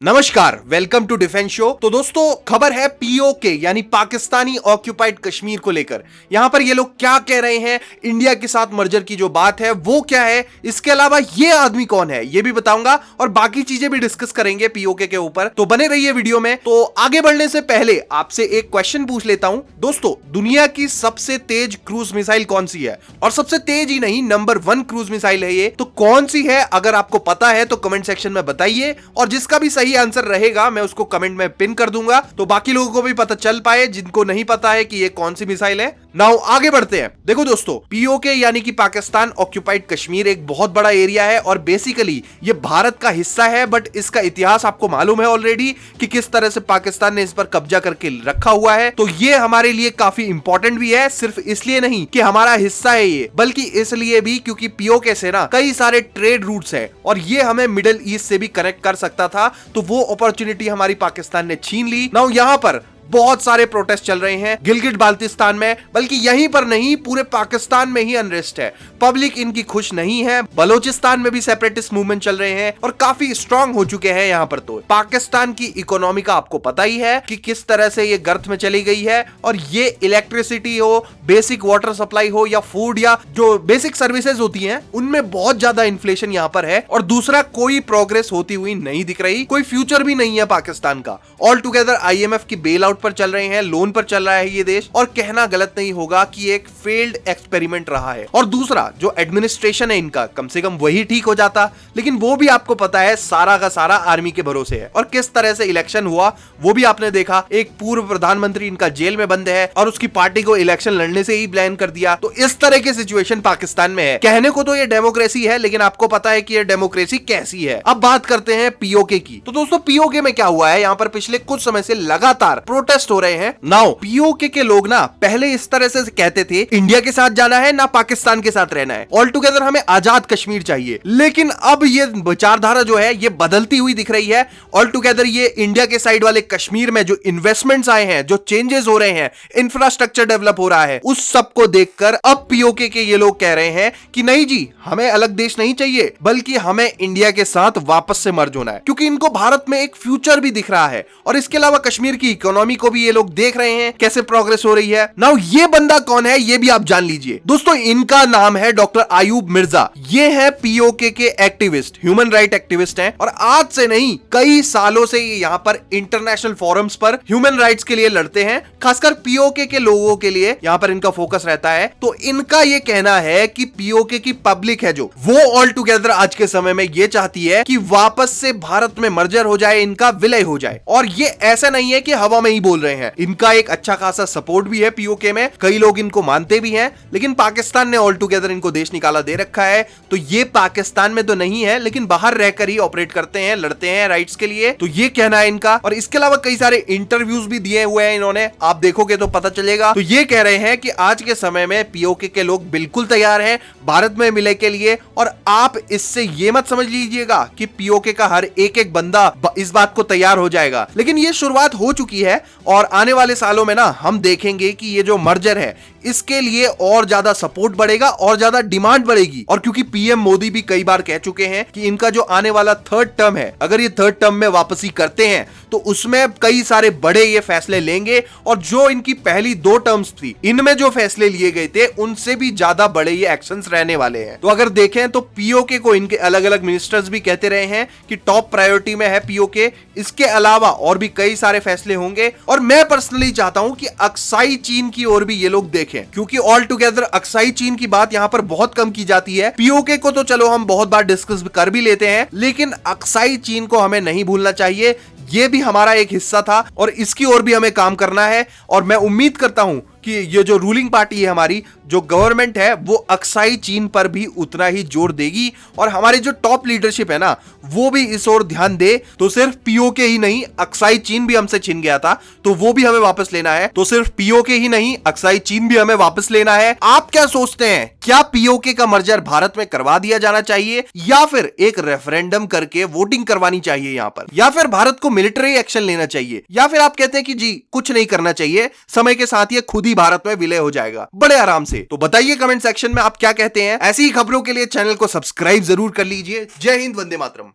नमस्कार, welcome to defence show. तो दोस्तों, खबर है पीओके यानी पाकिस्तानी ऑक्यूपाइड कश्मीर को लेकर। यहां पर ये लोग क्या कह रहे हैं, इंडिया के साथ मर्जर की जो बात है वो क्या है, इसके अलावा ये आदमी कौन है ये भी बताऊंगा और बाकी चीजें भी डिस्कस करेंगे पीओके के ऊपर। तो बने रहिए वीडियो में। तो आगे बढ़ने से पहले आपसे एक क्वेश्चन पूछ लेता हूं। दोस्तों, दुनिया की सबसे तेज क्रूज मिसाइल कौन सी है? और सबसे तेज ही नहीं, नंबर 1 क्रूज मिसाइल है ये। तो कौन सी है? अगर आपको पता है तो कमेंट सेक्शन में बताइए, और जिसका भी सही आंसर रहेगा मैं उसको कमेंट में पिन कर दूंगा, तो बाकी लोगों को भी पता चल पाए जिनको नहीं पता है कि ये कौन सी मिसाइल है। नाउ आगे बढ़ते हैं। देखो दोस्तों, पीओके यानी कि पाकिस्तान ऑक्यूपाइड कश्मीर एक बहुत बड़ा एरिया है और बेसिकली ये भारत का हिस्सा है। बट इसका इतिहास आपको मालूम है ऑलरेडी कि किस तरह से पाकिस्तान ने इस पर कब्जा करके रखा हुआ है। तो ये हमारे लिए काफी इंपॉर्टेंट भी है, सिर्फ इसलिए नहीं कि हमारा हिस्सा है ये, बल्कि इसलिए भी क्योंकि पीओके से ना कई सारे ट्रेड रूट्स है और ये हमें मिडिल ईस्ट से भी कनेक्ट कर सकता था। तो वो अपॉर्चुनिटी हमारी पाकिस्तान ने छीन ली। नाउ यहां पर बहुत सारे प्रोटेस्ट चल रहे हैं गिलगिट बाल्टिस्तान में, बल्कि यहीं पर नहीं पूरे पाकिस्तान में ही अनरेस्ट है। पब्लिक इनकी खुश नहीं है। बलोचिस्तान में भी सेपरेटिस्ट मूवमेंट चल रहे हैं और काफी स्ट्रांग हो चुके हैं यहाँ पर। तो पाकिस्तान की इकोनॉमी का आपको पता ही है कि किस तरह से ये गर्त में चली गई है, और ये इलेक्ट्रिसिटी हो, बेसिक वाटर सप्लाई हो या फूड या जो बेसिक सर्विसेज होती हैं, उनमें बहुत ज्यादा इन्फ्लेशन यहाँ पर है। और दूसरा, कोई प्रोग्रेस होती हुई नहीं दिख रही, कोई फ्यूचर भी नहीं है पाकिस्तान का। ऑल टुगेदर आईएमएफ की बेल आउट पर चल रहे हैं, लोन पर चल रहा है ये देश, और कहना गलत नहीं होगा कि एक फेल्ड एक्सपेरिमेंट रहा है। और दूसरा, जो एडमिनिस्ट्रेशन है इनका, कम से कम वही ठीक हो जाता, लेकिन वो भी आपको पता है सारा का सारा आर्मी के भरोसे है। और किस तरह से इलेक्शन हुआ वो भी आपने देखा। एक पूर्व प्रधानमंत्री इनका जेल में बंद है और उसकी पार्टी को इलेक्शन लड़ने से ही बैन कर दिया। तो इस तरह की सिचुएशन पाकिस्तान में है। कहने को तो ये डेमोक्रेसी है, लेकिन आपको पता है कि ये डेमोक्रेसी कैसी है। अब बात करते हैं पीओके की। तो दोस्तों, पीओके में क्या हुआ है, यहाँ पर पिछले कुछ समय से लगातार प्रोटेस्ट हो रहे हैं। नाउ पीओके के लोग ना पहले इस तरह से कहते थे, इंडिया के साथ जाना है ना पाकिस्तान के साथ रहना है, ऑल टुगेदर हमें आजाद कश्मीर चाहिए। लेकिन अब ये विचारधारा जो है ये बदलती हुई दिख रही है। ऑल टुगेदर ये इंडिया के साइड वाले कश्मीर में जो इन्वेस्टमेंट्स आए हैं, जो चेंजेस हो रहे हैं, इंफ्रास्ट्रक्चर डेवलप हो रहा है, उस सब को देखकर अब पीओके के ये लोग कह रहे हैं कि नहीं जी, हमें अलग देश नहीं चाहिए, बल्कि हमें इंडिया के साथ वापस से मर्ज होना है, क्योंकि इनको भारत में एक फ्यूचर भी दिख रहा है। और इसके अलावा कश्मीर की इकोनॉमी को भी ये लोग देख रहे हैं कैसे प्रोग्रेस हो रही है। नाउ ये बंदा कौन है ये भी आप जान लीजिए। दोस्तों, इनका नाम है डॉक्टर आयूब मिर्जा। ये है पीओके के एक्टिविस्ट, ह्यूमन राइट एक्टिविस्ट हैं, और आज से नहीं कई सालों से ये यहाँ पर इंटरनेशनल फोरम्स पर ह्यूमन राइट्स के लिए लड़ते हैं। खासकर पीओके के लोगों के लिए यहाँ पर इनका फोकस रहता है। तो इनका ये कहना है कि पीओके की पब्लिक है जो, वो ऑल टुगेदर आज के समय में ये चाहती है कि वापस से भारत में मर्जर हो जाए, इनका विलय हो जाए। और ये ऐसा नहीं है कि हवा में ही बोल रहे हैं, इनका एक अच्छा खासा सपोर्ट भी है पीओके में, कई लोग इनको मानते भी हैं। लेकिन पाकिस्तान ने ऑल टुगेदर इनको देश निकाला दे रखा है। तो ये पाकिस्तान में तो नहीं है, लेकिन बाहर रहकर ही ऑपरेट करते हैं, लड़ते हैं राइट्स के लिए। तो ये कहना है इनका। और इसके अलावा कई सारे इंटरव्यूज भी दिए हुए हैं इन्होंने, आप देखोगे तो पता चलेगा। तो ये कह रहे हैं कि आज के समय में पीओके के लोग बिल्कुल तैयार हैं भारत में मिलने के लिए। और आप इससे ये मत समझ लीजिएगा कि पीओके का हर एक बंदा इस बात को तैयार हो जाएगा, लेकिन ये शुरुआत हो चुकी है। और आने वाले सालों में ना हम देखेंगे कि ये जो मर्जर है इसके लिए और ज्यादा सपोर्ट बढ़ेगा और ज्यादा डिमांड बढ़ेगी। और क्योंकि पीएम मोदी भी कई बार कह चुके हैं कि इनका जो आने वाला 3rd टर्म है, अगर ये 3rd टर्म में वापसी करते हैं तो उसमें कई सारे बड़े ये फैसले लेंगे। और जो इनकी पहली 2 टर्म्स थी, इनमें जो फैसले लिए गए थे उनसे भी ज्यादा बड़े ये एक्शंस रहने वाले हैं। तो अगर देखें तो पीओके को इनके अलग अलग मिनिस्टर्स भी कहते रहे हैं कि टॉप प्रायोरिटी में है पीओके। इसके अलावा और भी कई सारे फैसले होंगे। और मैं पर्सनली चाहता हूं कि अक्साई चीन की ओर भी ये लोग देखें, क्योंकि ऑल टुगेदर अक्साई चीन की बात यहां पर बहुत कम की जाती है। पीओके को तो चलो हम बहुत बार डिस्कस कर भी लेते हैं, लेकिन अक्साई चीन को हमें नहीं भूलना चाहिए। ये भी हमारा एक हिस्सा था और इसकी ओर भी हमें काम करना है। और मैं उम्मीद करता हूं कि ये जो रूलिंग पार्टी है हमारी, जो गवर्नमेंट है, वो अक्साई चीन पर भी उतना ही जोर देगी। और हमारी जो टॉप लीडरशिप है ना, वो भी इस ओर ध्यान दे। तो सिर्फ पीओके ही नहीं, अक्साई चीन भी हमसे छिन गया था, तो वो भी हमें वापस लेना है। तो सिर्फ पीओके ही नहीं, अक्साई चीन भी हमें वापस लेना है। आप क्या सोचते हैं, क्या पीओके का मर्जर भारत में करवा दिया जाना चाहिए, या फिर एक रेफरेंडम करके वोटिंग करवानी चाहिए यहाँ पर, या फिर भारत को मिलिट्री एक्शन लेना चाहिए, या फिर आप कहते हैं कि जी कुछ नहीं करना चाहिए, समय के साथ ये खुद ही भारत में विलय हो जाएगा बड़े आराम से? तो बताइए कमेंट सेक्शन में आप क्या कहते हैं। ऐसी ही खबरों के लिए चैनल को सब्सक्राइब जरूर कर लीजिए। जय हिंद, वंदे मातरम।